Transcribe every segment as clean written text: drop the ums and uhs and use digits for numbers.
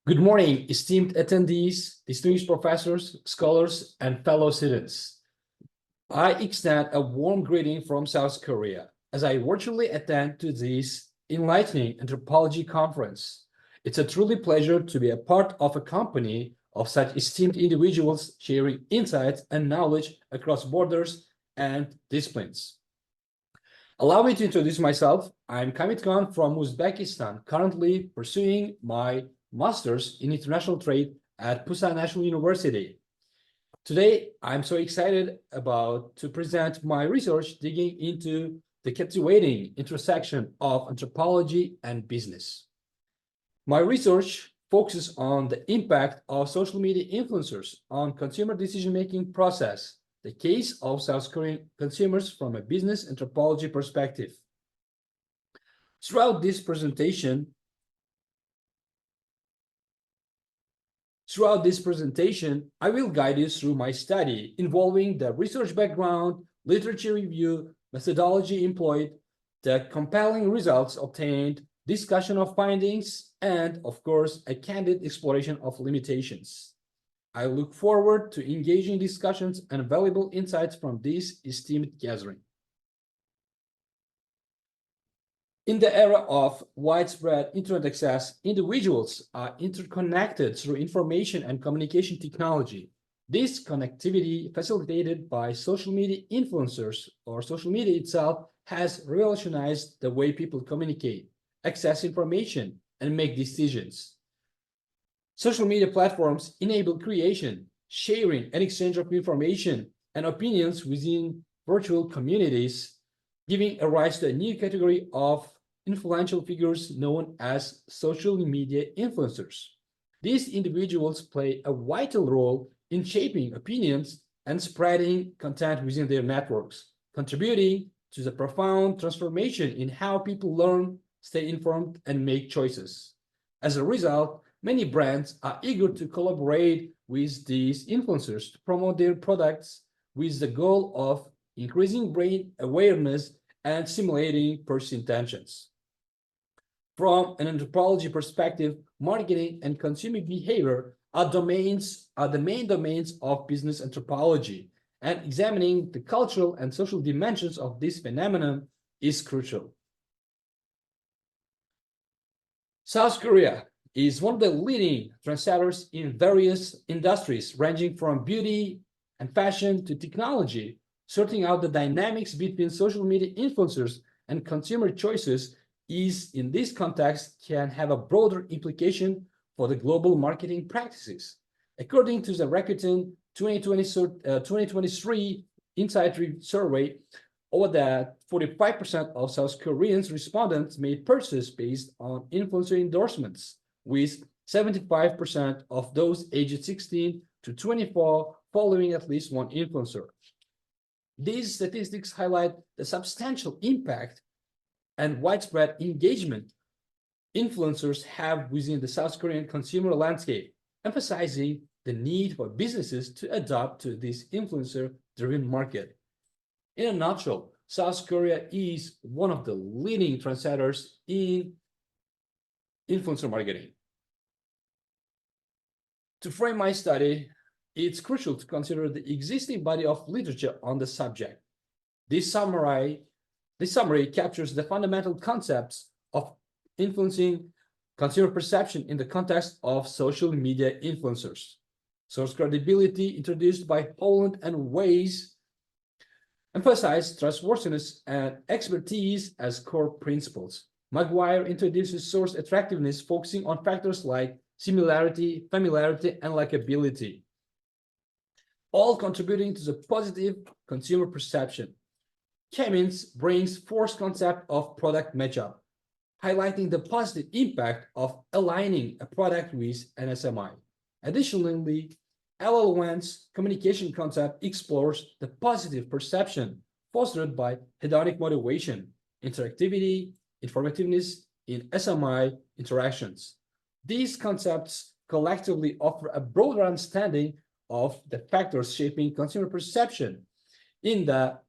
Good morning, esteemed attendees, distinguished professors, scholars, and fellow students. I extend a warm greeting from South Korea as I virtually attend to this enlightening anthropology conference. It's a truly pleasure to be a part of a company of such esteemed individuals sharing insights and knowledge across borders and disciplines. Allow me to introduce myself. I'm Kamit Khan from Uzbekistan, currently pursuing my Master's in International Trade at Pusan National University. Today, I'm so excited to present my research digging into the captivating intersection of anthropology and business. My research focuses on the impact of social media influencers on consumer decision-making process, the case of South Korean consumers from a business anthropology perspective. Throughout this presentation, I will guide you through my study involving the research background, literature review, methodology employed, the compelling results obtained, discussion of findings, and, of course, a candid exploration of limitations. I look forward to engaging discussions and valuable insights from this esteemed gathering. In the era of widespread internet access, individuals are interconnected through information and communication technology. This connectivity, facilitated by social media influencers or social media itself, has revolutionized the way people communicate, access information, and make decisions. Social media platforms enable creation, sharing, and exchange of information and opinions within virtual communities, giving a rise to a new category of influential figures known as social media influencers. These individuals play a vital role in shaping opinions and spreading content within their networks, contributing to the profound transformation in how people learn, stay informed, and make choices. As a result, many brands are eager to collaborate with these influencers to promote their products with the goal of increasing brand awareness and stimulating purchase intentions. From an anthropology perspective, marketing and consumer behavior are the main domains of business anthropology, and examining the cultural and social dimensions of this phenomenon is crucial. South Korea is one of the leading trendsetters in various industries, ranging from beauty and fashion to technology. Sorting out the dynamics between social media influencers and consumer choices in this context can have a broader implication for the global marketing practices. According to the Rakuten 2023 Insight Survey, over that 45% of South Korean respondents made purchases based on influencer endorsements, with 75% of those aged 16 to 24 following at least one influencer. These statistics highlight the substantial impact and widespread engagement influencers have within the South Korean consumer landscape, emphasizing the need for businesses to adapt to this influencer-driven market. In a nutshell, South Korea is one of the leading trendsetters in influencer marketing. To frame my study, it's crucial to consider the existing body of literature on the subject. This summary captures the fundamental concepts of influencing consumer perception in the context of social media influencers. Source credibility, introduced by Holland and Weiss, emphasize trustworthiness and expertise as core principles. Maguire introduces source attractiveness, focusing on factors like similarity, familiarity, and likability, all contributing to the positive consumer perception. Cummins brings fourth concept of product matchup, highlighting the positive impact of aligning a product with an SMI. Additionally, LL1's communication concept explores the positive perception fostered by hedonic motivation, interactivity, informativeness in SMI interactions. These concepts collectively offer a broader understanding of the factors shaping consumer perception in the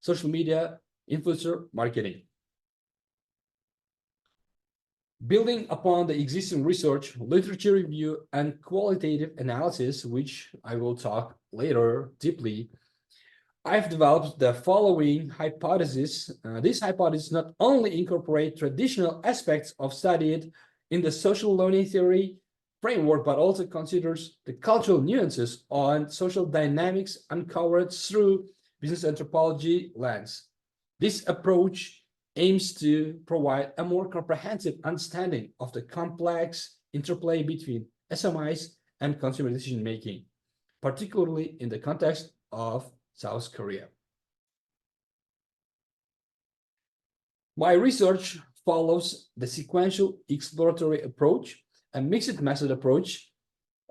social media influencer marketing. Building upon the existing research, literature review, and qualitative analysis, which I will talk later deeply, I've developed the following hypothesis. This hypothesis not only incorporates traditional aspects of studied in the social learning theory framework, but also considers the cultural nuances on social dynamics uncovered through business anthropology lens. This approach aims to provide a more comprehensive understanding of the complex interplay between SMIs and consumer decision-making, particularly in the context of South Korea. My research follows the sequential exploratory approach, a mixed method approach.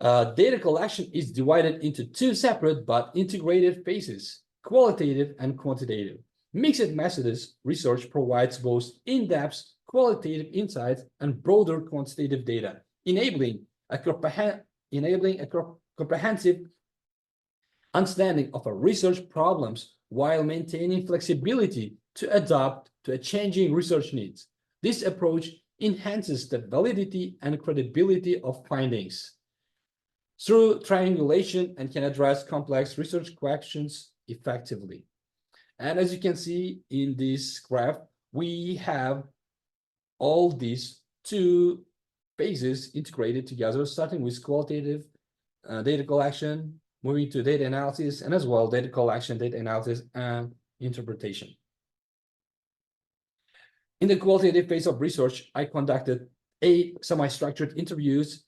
Data collection is divided into two separate but integrated phases, qualitative and quantitative. Mixed methods research provides both in-depth qualitative insights and broader quantitative data, enabling a comprehensive understanding of our research problems while maintaining flexibility to adapt to a changing research needs. This approach enhances the validity and credibility of findings through triangulation and can address complex research questions effectively. And as you can see in this graph, we have all these two phases integrated together, starting with qualitative data collection, moving to data analysis, and as well data collection, data analysis, and interpretation. In the qualitative phase of research, I conducted semi-structured interviews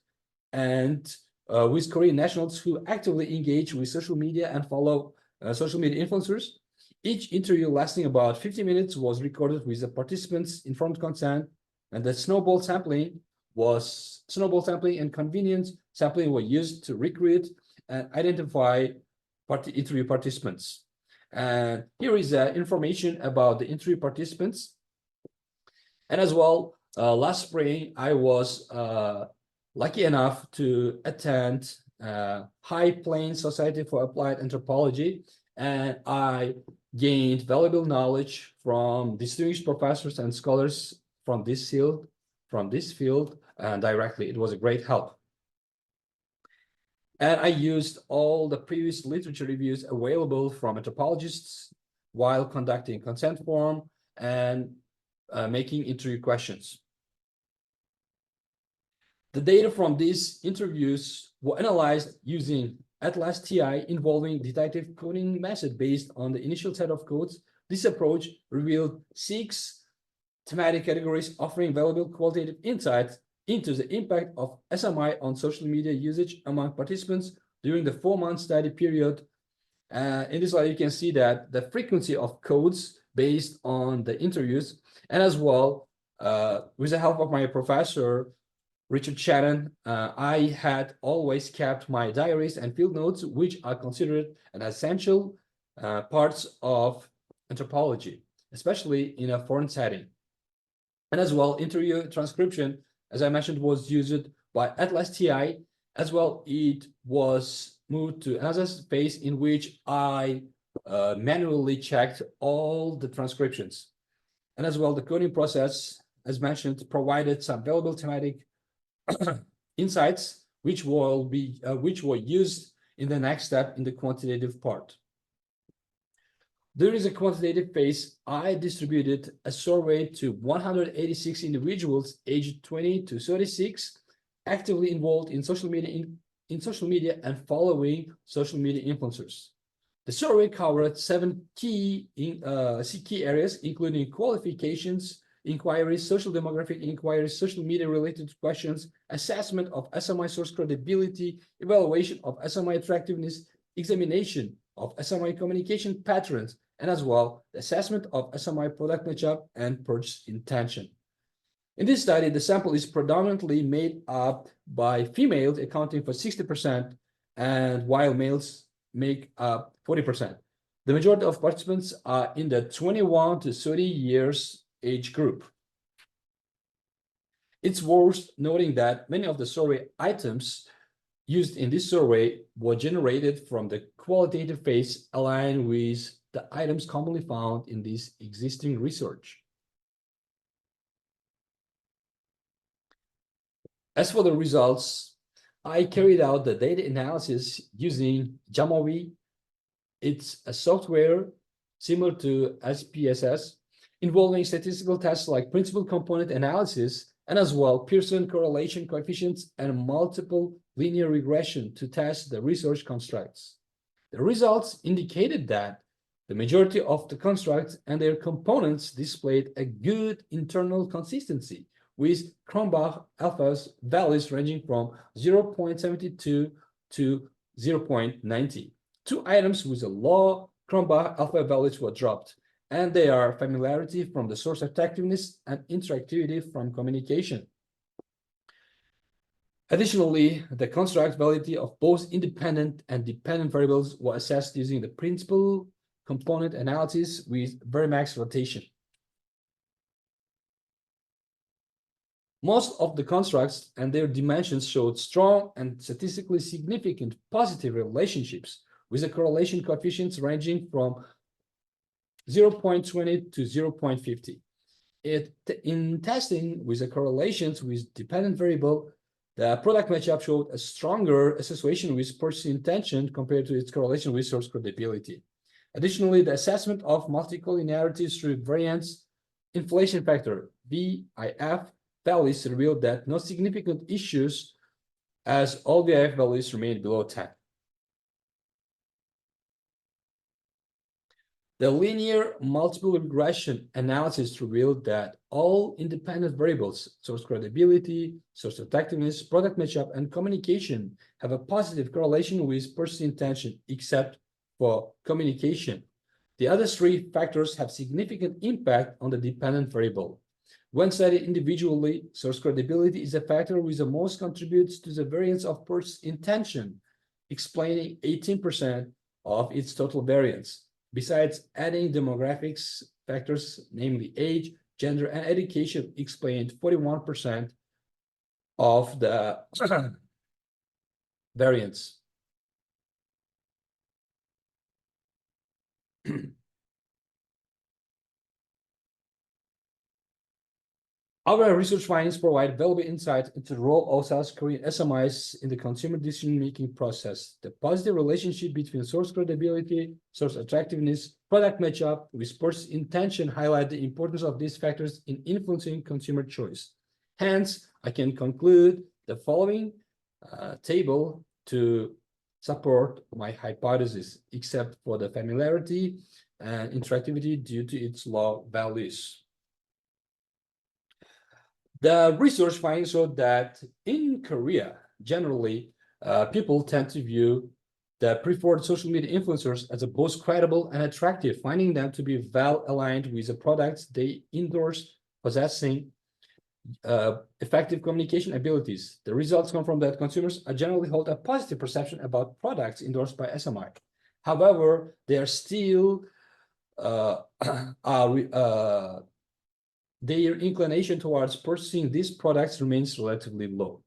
and with Korean nationals who actively engage with social media and follow social media influencers. Each interview lasting about 50 minutes was recorded with the participants' informed consent, and the snowball sampling and convenience sampling were used to recruit and identify interview participants. And here is information about the interview participants. And as well, last spring, I was lucky enough to attend High Plains Society for Applied Anthropology, and I gained valuable knowledge from distinguished professors and scholars from this field, directly. It was a great help. And I used all the previous literature reviews available from anthropologists while conducting consent form and making interview questions. The data from these interviews were analyzed using Atlas TI involving detective coding method based on the initial set of codes. This approach revealed 6 thematic categories offering valuable qualitative insights into the impact of SMI on social media usage among participants during the 4-month study period. In this slide, you can see that the frequency of codes based on the interviews, and as well, with the help of my professor, Richard Shannon, I had always kept my diaries and field notes, which are considered an essential parts of anthropology, especially in a foreign setting. And as well, interview transcription, as I mentioned, was used by Atlas TI. As well, it was moved to another phase in which I manually checked all the transcriptions. And as well, the coding process, as mentioned, provided some valuable thematic insights, which were used in the next step in the quantitative part. During the quantitative phase, I distributed a survey to 186 individuals aged 20 to 36, actively involved in social media and following social media influencers. The survey covered 7 key areas, including qualifications, inquiries, social demographic inquiries, social media related questions, assessment of SMI source credibility, evaluation of SMI attractiveness, examination of SMI communication patterns, and as well, the assessment of SMI product matchup and purchase intention. In this study, the sample is predominantly made up by females, accounting for 60%, and while males make up 40%. The majority of participants are in the 21 to 30 years age group. It's worth noting that many of the survey items used in this survey were generated from the qualitative phase, aligned with the items commonly found in this existing research. As for the results, I carried out the data analysis using Jamovi. It's a software similar to SPSS, involving statistical tests like principal component analysis, and as well Pearson correlation coefficients and multiple linear regression to test the research constructs. The results indicated that the majority of the constructs and their components displayed a good internal consistency, with Cronbach alphas values ranging from 0.72 to 0.90. Two items with a low Cronbach alpha values were dropped, and they are familiarity from the source effectiveness and interactivity from communication. Additionally, the construct validity of both independent and dependent variables was assessed using the principal component analysis with Verimax rotation. Most of the constructs and their dimensions showed strong and statistically significant positive relationships, with the correlation coefficients ranging from 0.20 to 0.50. In testing with the correlations with dependent variable, the product matchup showed a stronger association with purchase intention compared to its correlation with source credibility. Additionally, the assessment of multicollinearity through variance inflation factor, VIF, values revealed that no significant issues, as all VIF values remained below 10. The linear multiple regression analysis revealed that all independent variables, source credibility, source effectiveness, product matchup, and communication, have a positive correlation with purchase intention, except for communication. The other three factors have significant impact on the dependent variable. When studied individually, source credibility is the factor with the most contributes to the variance of purchase intention, explaining 18% of its total variance. Besides adding demographics factors, namely age, gender, and education, explained 41% of the variance. Our research findings provide valuable insight into the role of South Korean SMIs in the consumer decision-making process. The positive relationship between source credibility, source attractiveness, product matchup with purchase intention highlight the importance of these factors in influencing consumer choice. Hence, I can conclude the following table to support my hypothesis, except for the familiarity and interactivity due to its low values. The research findings showed that in Korea, generally, people tend to view the preferred social media influencers as both credible and attractive, finding them to be well aligned with the products they endorse, possessing effective communication abilities. The results come from that consumers generally hold a positive perception about products endorsed by SMI. However, they are still their inclination towards purchasing these products remains relatively low.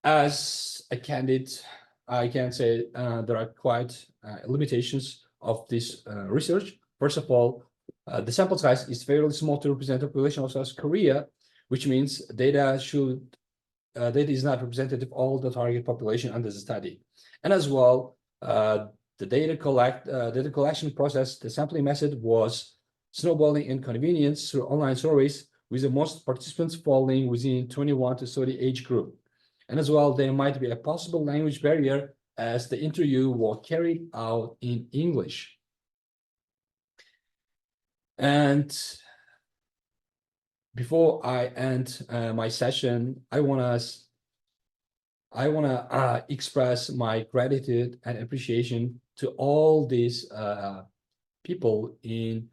As a candidate, I can say there are quite limitations of this research. First of all, the sample size is fairly small to represent the population of South Korea, which means data is not representative of all the target population under the study. And as well, the data collection process, the sampling method was snowballing in convenience through online surveys, with the most participants falling within 21 to 30 age group. And as well, there might be a possible language barrier as the interview was carried out in English. And before I end my session, I wanna express my gratitude and appreciation to all these people in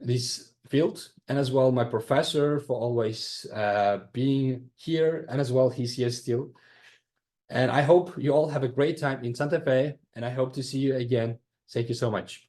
this field, and as well my professor for always being here, and as well he's here still. And I hope you all have a great time in Santa Fe, and I hope to see you again. Thank you so much.